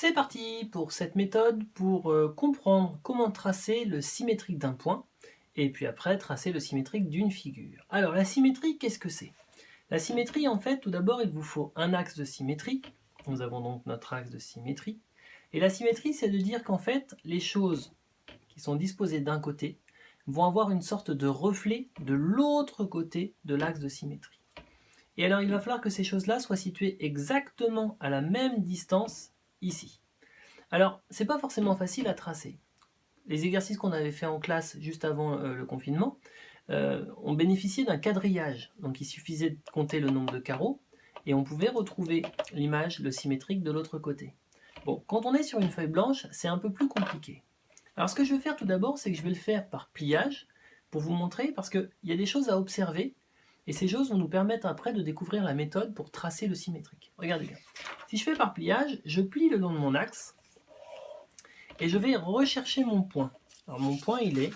C'est parti pour cette méthode pour comprendre comment tracer le symétrique d'un point et puis après tracer le symétrique d'une figure. Alors la symétrie, qu'est-ce que c'est? La symétrie, en fait, tout d'abord, il vous faut un axe de symétrie. Nous avons donc notre axe de symétrie. Et la symétrie, c'est de dire qu'en fait, les choses qui sont disposées d'un côté vont avoir une sorte de reflet de l'autre côté de l'axe de symétrie. Et alors, il va falloir que ces choses-là soient situées exactement à la même distance ici. Alors, c'est pas forcément facile à tracer. Les exercices qu'on avait fait en classe juste avant le confinement ont bénéficié d'un quadrillage. Donc il suffisait de compter le nombre de carreaux et on pouvait retrouver l'image, le symétrique de l'autre côté. Bon, quand on est sur une feuille blanche, c'est un peu plus compliqué. Alors ce que je vais faire tout d'abord, c'est que je vais le faire par pliage pour vous montrer, parce qu'il y a des choses à observer et ces choses vont nous permettre après de découvrir la méthode pour tracer le symétrique. Regardez bien. Si je fais par pliage, je plie le long de mon axe et je vais rechercher mon point. Alors mon point, il est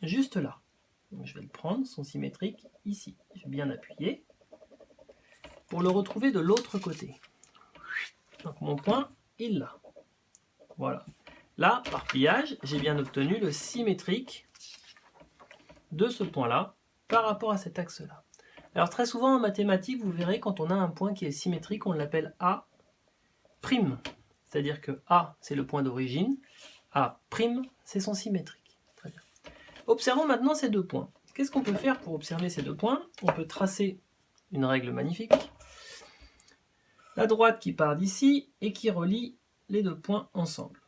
juste là. Donc, je vais le prendre, son symétrique, ici. Je vais bien appuyer pour le retrouver de l'autre côté. Donc mon point, il est là. Voilà. Là, par pliage, j'ai bien obtenu le symétrique de ce point-là par rapport à cet axe-là. Alors très souvent en mathématiques, vous verrez, quand on a un point qui est symétrique, on l'appelle A'. C'est-à-dire que A, c'est le point d'origine, A', c'est son symétrique. Très bien. Observons maintenant ces deux points. Qu'est-ce qu'on peut faire pour observer ces deux points? On peut tracer une règle magnifique. La droite qui part d'ici et qui relie les deux points ensemble.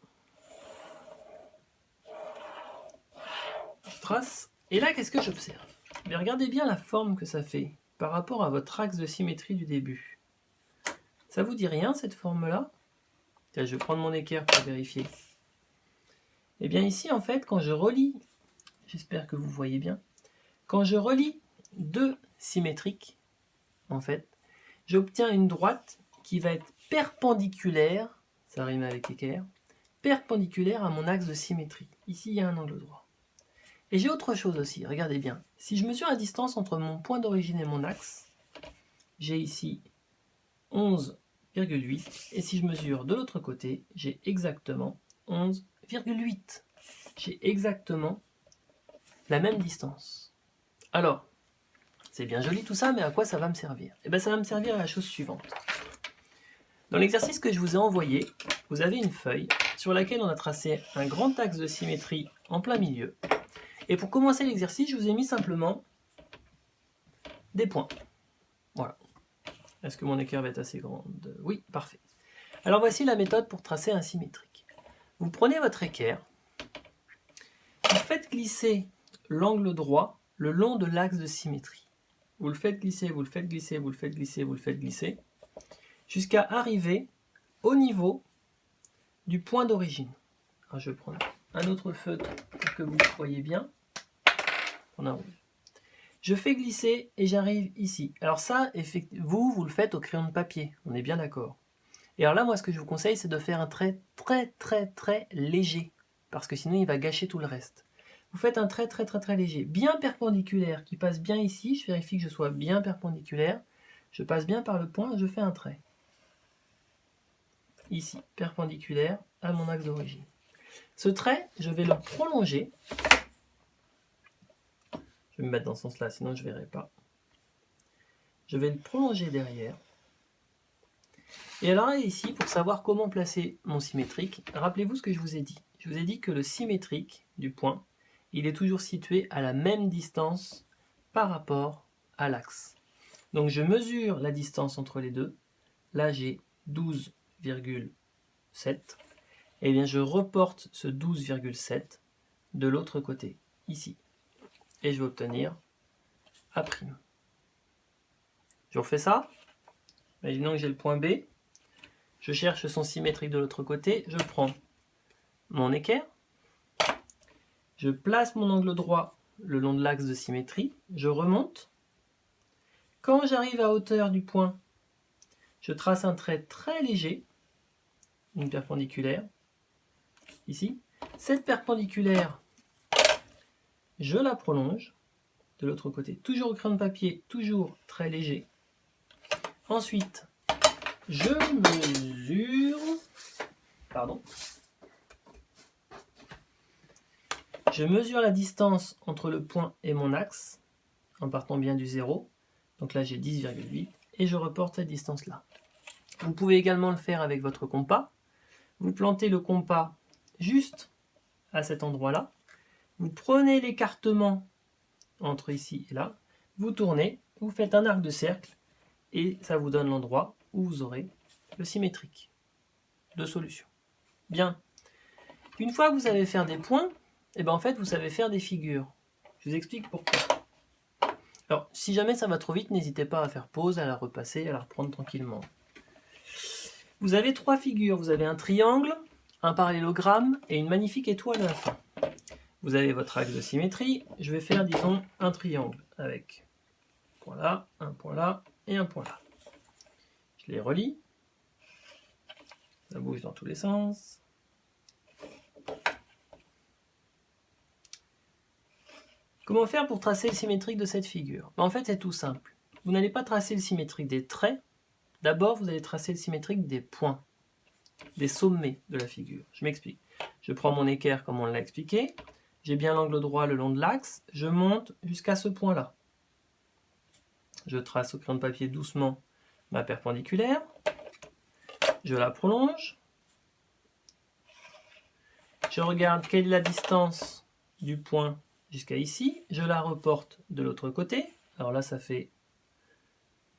Je trace. Et là, qu'est-ce que j'observe? Mais regardez bien la forme que ça fait par rapport à votre axe de symétrie du début. Ça vous dit rien, cette forme-là? Je vais prendre mon équerre pour vérifier. Et bien ici, en fait, quand je relie, j'espère que vous voyez bien, quand je relie deux symétriques, en fait, j'obtiens une droite qui va être perpendiculaire, ça rime avec équerre, perpendiculaire à mon axe de symétrie. Ici, il y a un angle droit. Et j'ai autre chose aussi, regardez bien. Si je mesure la distance entre mon point d'origine et mon axe, j'ai ici 11,8. Et si je mesure de l'autre côté, j'ai exactement 11,8. J'ai exactement la même distance. Alors, c'est bien joli tout ça, mais à quoi ça va me servir? Eh bien, ça va me servir à la chose suivante. Dans l'exercice que je vous ai envoyé, vous avez une feuille sur laquelle on a tracé un grand axe de symétrie en plein milieu. Et pour commencer l'exercice, je vous ai mis simplement des points. Voilà. Est-ce que mon équerre va être assez grande? Oui, parfait. Alors voici la méthode pour tracer un symétrique. Vous prenez votre équerre, vous faites glisser l'angle droit le long de l'axe de symétrie. Vous le faites glisser, vous le faites glisser, vous le faites glisser, vous le faites glisser, jusqu'à arriver au niveau du point d'origine. Alors je vais prendre un autre feutre pour que vous voyez bien. On arrive. Je fais glisser et j'arrive ici. Alors ça, vous le faites au crayon de papier, on est bien d'accord. Et alors là, moi, ce que je vous conseille, c'est de faire un trait très léger, parce que sinon, il va gâcher tout le reste. Vous faites un trait très léger, bien perpendiculaire, qui passe bien ici. Je vérifie que je sois bien perpendiculaire. Je passe bien par le point, je fais un trait. Ici, perpendiculaire à mon axe d'origine. Ce trait, je vais le prolonger. Je vais me mettre dans ce sens-là, sinon je ne verrai pas. Je vais le prolonger derrière. Et alors là, ici, pour savoir comment placer mon symétrique, rappelez-vous ce que je vous ai dit. Je vous ai dit que le symétrique du point, il est toujours situé à la même distance par rapport à l'axe. Donc je mesure la distance entre les deux. Là, j'ai 12,7. Et bien, je reporte ce 12,7 de l'autre côté, ici. Et je vais obtenir A'. Je refais ça. Imaginons que j'ai le point B. Je cherche son symétrique de l'autre côté. Je prends mon équerre. Je place mon angle droit le long de l'axe de symétrie. Je remonte. Quand j'arrive à hauteur du point, je trace un trait très léger, une perpendiculaire, ici. Cette perpendiculaire, je la prolonge de l'autre côté. Toujours au crayon de papier, toujours très léger. Ensuite, je mesure Pardon. Je mesure la distance entre le point et mon axe, en partant bien du 0. Donc là, j'ai 10,8 et je reporte cette distance-là. Vous pouvez également le faire avec votre compas. Vous plantez le compas juste à cet endroit-là. Vous prenez l'écartement entre ici et là. Vous tournez, vous faites un arc de cercle et ça vous donne l'endroit où vous aurez le symétrique de solution. Bien. Une fois que vous savez faire des points, et ben en fait, vous savez faire des figures. Je vous explique pourquoi. Alors, si jamais ça va trop vite, n'hésitez pas à faire pause, à la repasser, à la reprendre tranquillement. Vous avez 3 figures. Vous avez un triangle, un parallélogramme et une magnifique étoile à la fin. Vous avez votre axe de symétrie. Je vais faire, disons, un triangle avec un point là et un point là. Je les relie. Ça bouge dans tous les sens. Comment faire pour tracer le symétrique de cette figure? En fait, c'est tout simple. Vous n'allez pas tracer le symétrique des traits. D'abord, vous allez tracer le symétrique des points, des sommets de la figure. Je m'explique. Je prends mon équerre comme on l'a expliqué. J'ai bien l'angle droit le long de l'axe. Je monte jusqu'à ce point-là. Je trace au crayon de papier doucement ma perpendiculaire. Je la prolonge. Je regarde quelle est la distance du point jusqu'à ici. Je la reporte de l'autre côté. Alors là, ça fait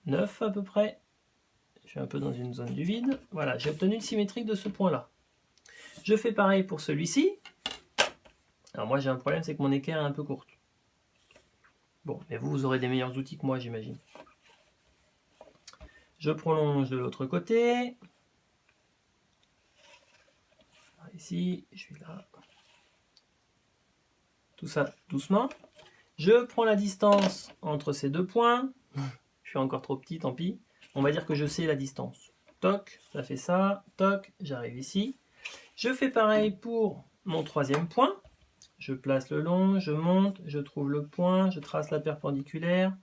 9 à peu près. Je suis un peu dans une zone du vide. Voilà, j'ai obtenu le symétrique de ce point-là. Je fais pareil pour celui-ci. Alors moi, j'ai un problème, c'est que mon équerre est un peu courte. Bon, mais vous aurez des meilleurs outils que moi, j'imagine. Je prolonge de l'autre côté. Ici, je suis là. Tout ça doucement. Je prends la distance entre ces deux points. Je suis encore trop petit, tant pis. On va dire que je sais la distance. Toc, ça fait ça. Toc, j'arrive ici. Je fais pareil pour mon troisième point. Je place le long, je monte, je trouve le point, je trace la perpendiculaire.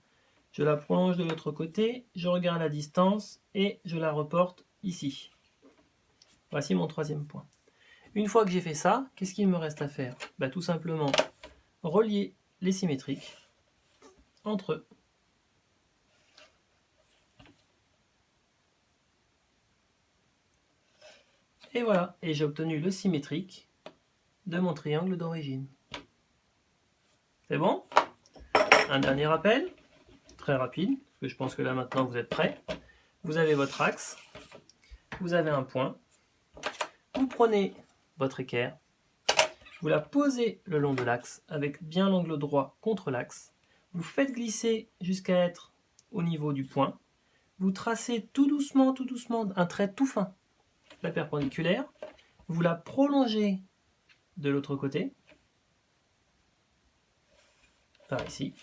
Je la prolonge de l'autre côté. Je regarde la distance et je la reporte ici. Voici mon troisième point. Une fois que j'ai fait ça, qu'est-ce qu'il me reste à faire? Tout simplement relier les symétriques entre eux. Et voilà, et j'ai obtenu le symétrique de mon triangle d'origine. C'est bon? Un dernier rappel, très rapide, parce que je pense que là maintenant vous êtes prêts. Vous avez votre axe, vous avez un point, vous prenez votre équerre, vous la posez le long de l'axe avec bien l'angle droit contre l'axe, vous faites glisser jusqu'à être au niveau du point, vous tracez tout doucement un trait tout fin, la perpendiculaire, vous la prolongez de l'autre côté, par ici,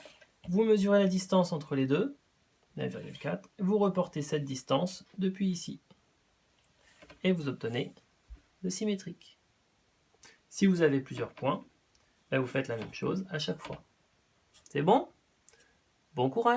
vous mesurez la distance entre les deux, 9,4, vous reportez cette distance depuis ici, et vous obtenez le symétrique. Si vous avez plusieurs points, vous faites la même chose à chaque fois. C'est bon? Bon courage!